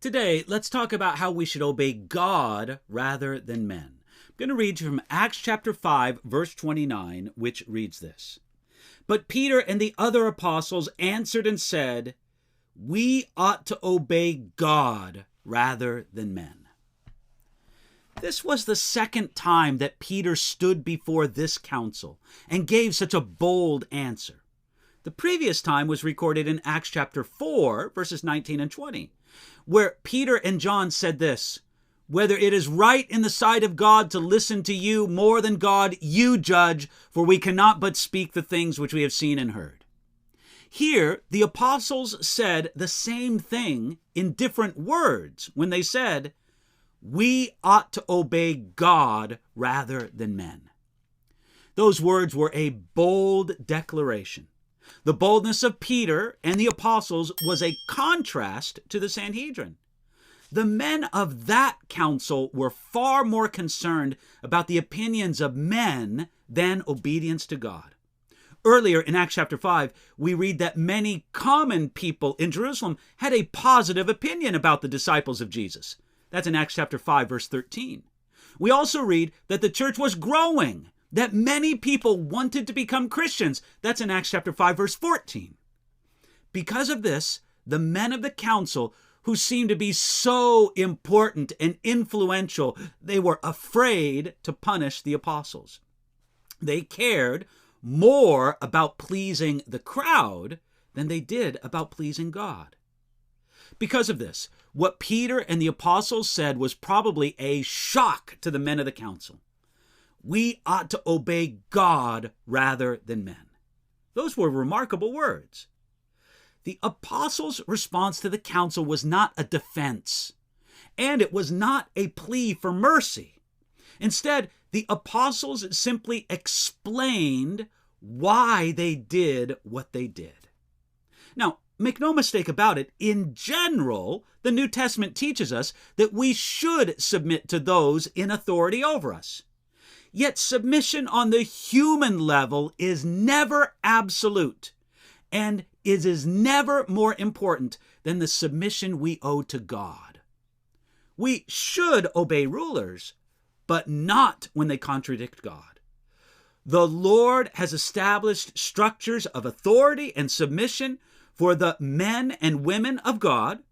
Today, let's talk about how we should obey God rather than men. I'm going to read from Acts chapter 5, verse 29, which reads this. But Peter and the other apostles answered and said, "We ought to obey God rather than men." This was the second time that Peter stood before this council and gave such a bold answer. The previous time was recorded in Acts chapter 4, verses 19 and 20, where Peter and John said this, "Whether it is right in the sight of God to listen to you more than God, you judge, for we cannot but speak the things which we have seen and heard." Here, the apostles said the same thing in different words when they said, "We ought to obey God rather than men." Those words were a bold declaration. The boldness of Peter and the apostles was a contrast to the Sanhedrin. The men of that council were far more concerned about the opinions of men than obedience to God. Earlier in Acts chapter 5, we read that many common people in Jerusalem had a positive opinion about the disciples of Jesus. That's in Acts chapter 5, verse 13. We also read that the church was growing, that many people wanted to become Christians. That's in Acts chapter 5, verse 14. Because of this, the men of the council, who seemed to be so important and influential, they were afraid to punish the apostles. They cared more about pleasing the crowd than they did about pleasing God. Because of this, what Peter and the apostles said was probably a shock to the men of the council. We ought to obey God rather than men. Those were remarkable words. The apostles' response to the council was not a defense, and it was not a plea for mercy. Instead, the apostles simply explained why they did what they did. Now, make no mistake about it, in general, the New Testament teaches us that we should submit to those in authority over us. Yet submission on the human level is never absolute, and it is never more important than the submission we owe to God. We should obey rulers, but not when they contradict God. The Lord has established structures of authority and submission for the men and women of God,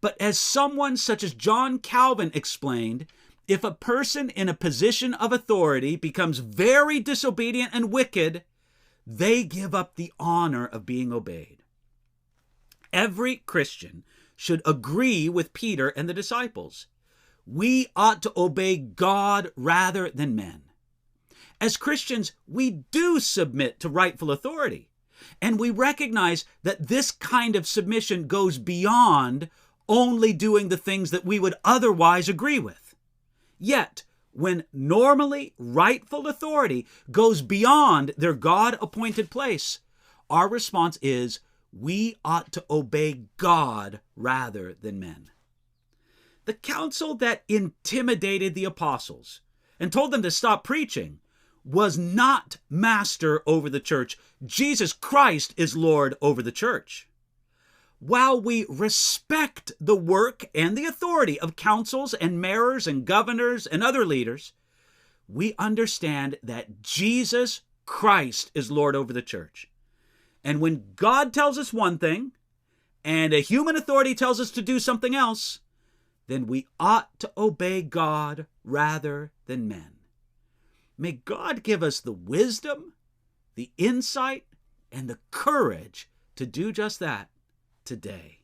but as someone such as John Calvin explained, if a person in a position of authority becomes very disobedient and wicked, they give up the honor of being obeyed. Every Christian should agree with Peter and the disciples. We ought to obey God rather than men. As Christians, we do submit to rightful authority, and we recognize that this kind of submission goes beyond only doing the things that we would otherwise agree with. Yet, when normally rightful authority goes beyond their God-appointed place, our response is, we ought to obey God rather than men. The council that intimidated the apostles and told them to stop preaching was not master over the church. Jesus Christ is Lord over the church. While we respect the work and the authority of councils and mayors and governors and other leaders, we understand that Jesus Christ is Lord over the church. And when God tells us one thing and a human authority tells us to do something else, then we ought to obey God rather than men. May God give us the wisdom, the insight, and the courage to do just that today.